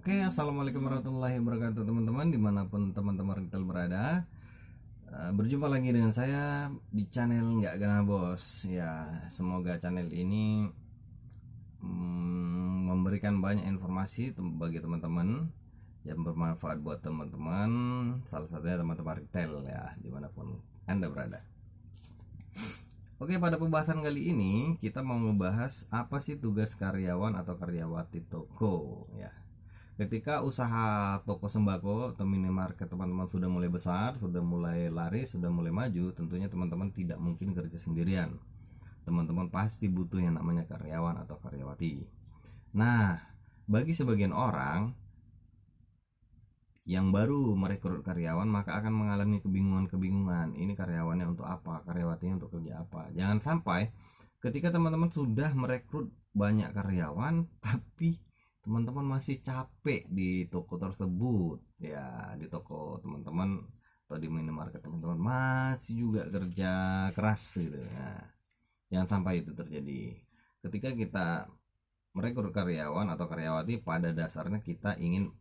Oke, assalamualaikum warahmatullahi wabarakatuh teman-teman dimanapun teman-teman retail berada. Berjumpa lagi dengan saya di channel nggak gana bos. Ya, semoga channel ini memberikan banyak informasi bagi teman-teman yang bermanfaat buat teman-teman. Salah satunya teman-teman retail ya, dimanapun anda berada. Oke, pada pembahasan kali ini kita mau ngebahas apa sih tugas karyawan atau karyawati toko ya. Ketika usaha toko sembako atau minimarket teman-teman sudah mulai besar, sudah mulai laris, sudah mulai maju, tentunya teman-teman tidak mungkin kerja sendirian. Teman-teman pasti butuh yang namanya karyawan atau karyawati. Nah, bagi sebagian orang yang baru merekrut karyawan maka akan mengalami kebingungan. Ini karyawannya untuk apa? Karyawatinya untuk kerja apa? Jangan sampai ketika teman-teman sudah merekrut banyak karyawan tapi teman-teman masih capek di toko tersebut ya, di toko teman-teman atau di minimarket teman-teman masih juga kerja keras gitu ya. Jangan sampai itu terjadi. Ketika kita merekrut karyawan atau karyawati, pada dasarnya kita ingin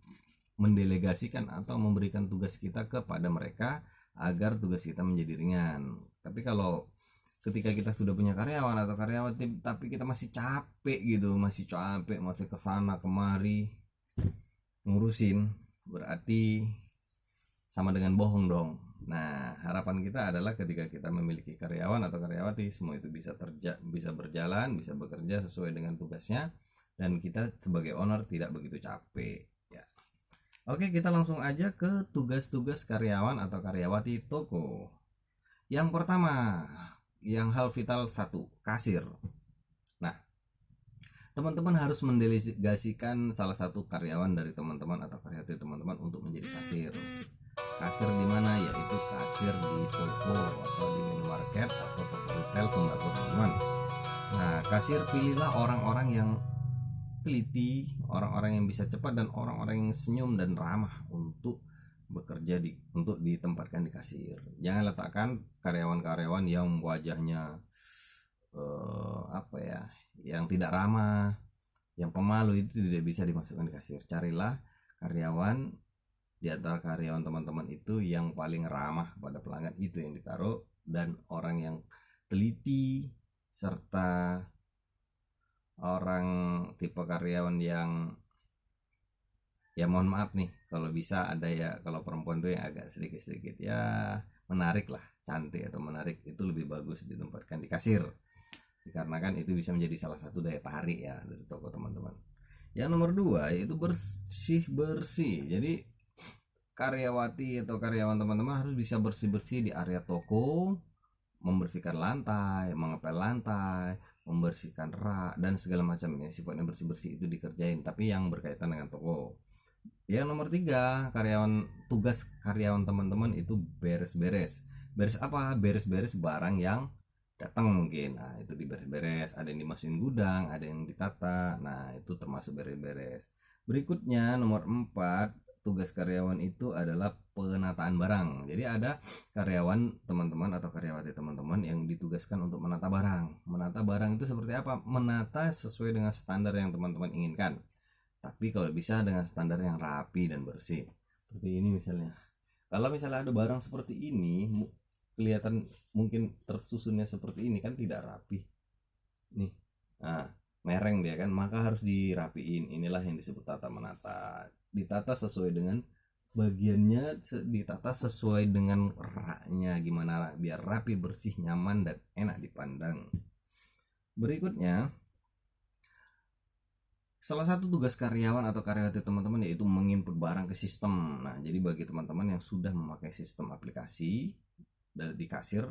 mendelegasikan atau memberikan tugas kita kepada mereka agar tugas kita menjadi ringan. Tapi kalau ketika kita sudah punya karyawan atau karyawati tapi kita masih capek gitu, masih kesana kemari ngurusin, berarti sama dengan bohong dong. Nah, harapan kita adalah ketika kita memiliki karyawan atau karyawati, semua itu bisa berjalan, bisa bekerja sesuai dengan tugasnya, dan kita sebagai owner tidak begitu capek ya. Oke, kita langsung aja ke tugas-tugas karyawan atau karyawati toko. Yang pertama, yang hal vital satu, kasir. Nah, teman-teman harus mendelegasikan salah satu karyawan dari teman-teman atau karyawati teman-teman untuk menjadi kasir. Kasir di mana? Yaitu kasir di toko atau di minimarket atau toko retail sembako teman-teman. Nah, kasir pilihlah orang-orang yang teliti, orang-orang yang bisa cepat dan orang-orang yang senyum dan ramah untuk bekerja untuk ditempatkan di kasir. Jangan letakkan karyawan-karyawan yang wajahnya yang tidak ramah, yang pemalu, itu tidak bisa dimasukkan di kasir. Carilah karyawan di antara karyawan teman-teman itu yang paling ramah kepada pelanggan, itu yang ditaruh, dan orang yang teliti serta orang tipe karyawan yang ya mohon maaf nih kalau bisa ada ya, kalau perempuan tuh yang agak sedikit-sedikit ya menarik lah, cantik atau menarik, itu lebih bagus ditempatkan di kasir dikarenakan itu bisa menjadi salah satu daya tarik ya dari toko teman-teman. Yang nomor dua yaitu bersih. Jadi karyawati atau karyawan teman-teman harus bisa bersih-bersih di area toko, membersihkan lantai, mengepel lantai, membersihkan rak dan segala macamnya. Sifatnya bersih-bersih itu dikerjain, tapi yang berkaitan dengan toko. Yang nomor tiga, tugas karyawan teman-teman itu beres-beres. Beres apa? Beres-beres barang yang datang mungkin. Nah, itu diberes-beres, ada yang dimasukin gudang, ada yang ditata. Nah, itu termasuk beres-beres. Berikutnya nomor 4, tugas karyawan itu adalah penataan barang. Jadi ada karyawan teman-teman atau karyawati teman-teman yang ditugaskan untuk menata barang. Menata barang itu seperti apa? Menata sesuai dengan standar yang teman-teman inginkan. Tapi kalau bisa dengan standar yang rapi dan bersih. Seperti ini misalnya. Kalau misalnya ada barang seperti ini, kelihatan mungkin tersusunnya seperti ini kan tidak rapi. Nih. Nah, mereng dia kan, maka harus dirapiin. Inilah yang disebut tata menata. Ditata sesuai dengan bagiannya, ditata sesuai dengan raknya, gimana biar rapi, bersih, nyaman dan enak dipandang. Berikutnya, salah satu tugas karyawan atau karyawati teman-teman yaitu menginput barang ke sistem. Nah, jadi bagi teman-teman yang sudah memakai sistem aplikasi di kasir,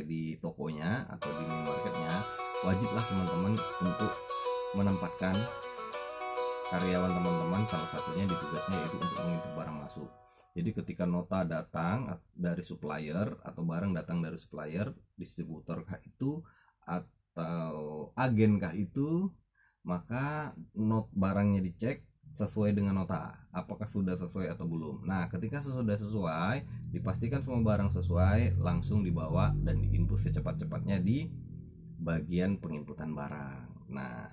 di tokonya atau di minimarketnya, wajiblah teman-teman untuk menempatkan karyawan teman-teman salah satunya di tugasnya yaitu untuk menginput barang masuk. Jadi ketika nota datang dari supplier atau barang datang dari supplier, distributor kah itu atau agen kah itu, maka barangnya dicek sesuai dengan nota, apakah sudah sesuai atau belum. Nah, ketika sudah sesuai, dipastikan semua barang sesuai, langsung dibawa dan diinput secepat-cepatnya di bagian penginputan barang. Nah,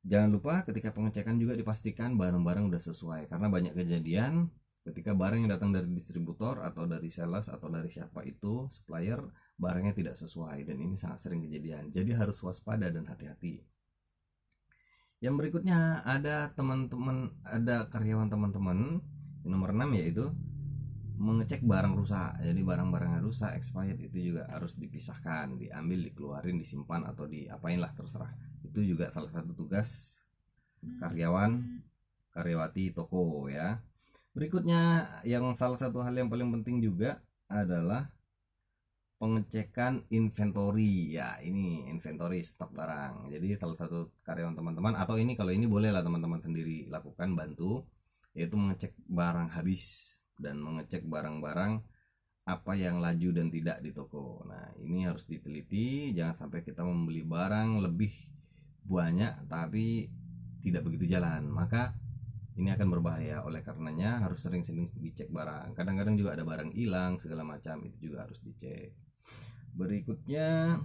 Jangan lupa ketika pengecekan juga dipastikan barang-barang udah sesuai, karena banyak kejadian ketika barang yang datang dari distributor atau dari sales atau dari siapa itu supplier, barangnya tidak sesuai, dan ini sangat sering kejadian. Jadi harus waspada dan hati-hati. Yang berikutnya ada karyawan teman-teman nomor 6, yaitu mengecek barang rusak. Jadi barang-barang yang rusak, expired, itu juga harus dipisahkan, diambil, dikeluarin, disimpan atau diapain lah, terserah. Itu juga salah satu tugas karyawati toko ya. Berikutnya, yang salah satu hal yang paling penting juga adalah pengecekan inventory. Ya, ini inventory, stok barang. Jadi salah satu karyawan teman-teman, atau ini kalau ini boleh lah teman-teman sendiri lakukan, bantu, yaitu mengecek barang habis dan mengecek barang-barang apa yang laju dan tidak di toko. Nah, ini harus diteliti, jangan sampai kita membeli barang lebih banyak tapi tidak begitu jalan, maka ini akan berbahaya. Oleh karenanya harus sering-sering dicek barang. Kadang-kadang juga ada barang hilang segala macam, itu juga harus dicek. Berikutnya,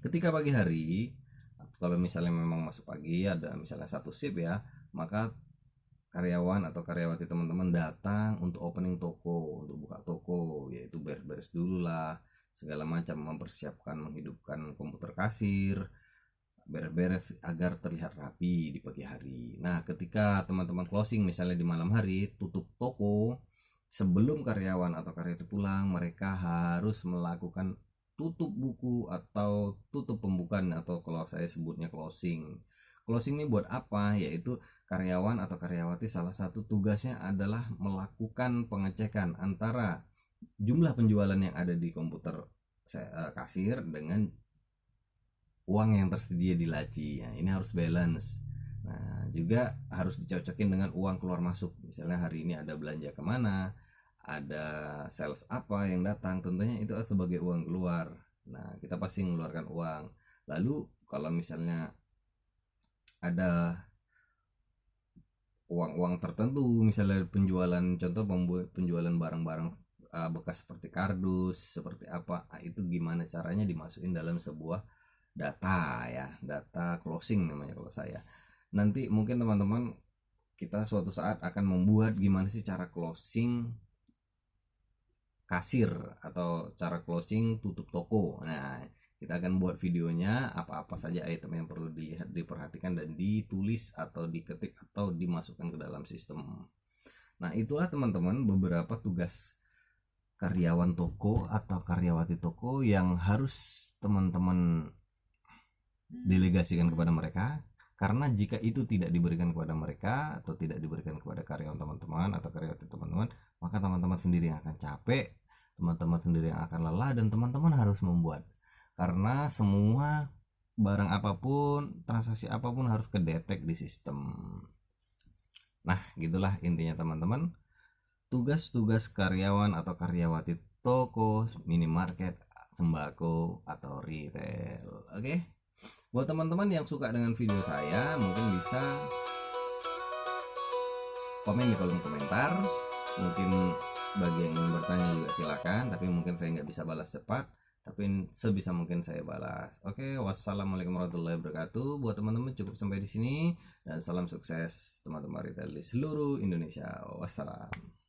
ketika pagi hari, kalau misalnya memang masuk pagi, ada misalnya satu shift ya, maka karyawan atau karyawati teman-teman datang untuk opening toko, untuk buka toko, yaitu beres-beres dulu lah segala macam, mempersiapkan, menghidupkan komputer kasir, beres-beres agar terlihat rapi di pagi hari. Nah, ketika teman-teman closing misalnya di malam hari, tutup toko, sebelum karyawan atau karyawati pulang, mereka harus melakukan tutup buku atau tutup pembukaan, atau kalau saya sebutnya closing. Closing ini buat apa? Yaitu karyawan atau karyawati salah satu tugasnya adalah melakukan pengecekan antara jumlah penjualan yang ada di komputer kasir dengan uang yang tersedia di laci. Nah, ini harus balance. Nah, juga harus dicocokin dengan uang keluar masuk. Misalnya hari ini ada belanja kemana, ada sales apa yang datang, tentunya itu sebagai uang keluar. Nah, kita pasti mengeluarkan uang. Lalu kalau misalnya ada uang-uang tertentu, misalnya penjualan, contoh penjualan barang-barang bekas seperti kardus, seperti apa, itu gimana caranya dimasukin dalam sebuah data ya, data closing namanya kalau saya. Nanti mungkin teman-teman, kita suatu saat akan membuat gimana sih cara closing kasir atau cara closing tutup toko. Nah, kita akan buat videonya, apa-apa saja item yang perlu dilihat, diperhatikan, dan ditulis atau diketik atau dimasukkan ke dalam sistem. Nah, itulah teman-teman beberapa tugas karyawan toko atau karyawati toko yang harus teman-teman delegasikan kepada mereka. Karena jika itu tidak diberikan kepada mereka atau tidak diberikan kepada karyawan teman-teman atau karyawati teman-teman, maka teman-teman sendiri yang akan capek, teman-teman sendiri yang akan lelah, dan teman-teman harus membuat. Karena semua barang apapun, transaksi apapun harus kedetek di sistem. Nah, gitulah intinya teman-teman. Tugas-tugas karyawan atau karyawati toko, minimarket, sembako, atau retail. Oke. Buat teman-teman yang suka dengan video saya, mungkin bisa komen di kolom komentar. Mungkin bagi yang ingin bertanya juga silakan, tapi mungkin saya nggak bisa balas cepat, tapi sebisa mungkin saya balas. Oke, wassalamualaikum warahmatullahi wabarakatuh. Buat teman-teman cukup sampai di sini, dan salam sukses teman-teman retail di seluruh Indonesia. Wassalam.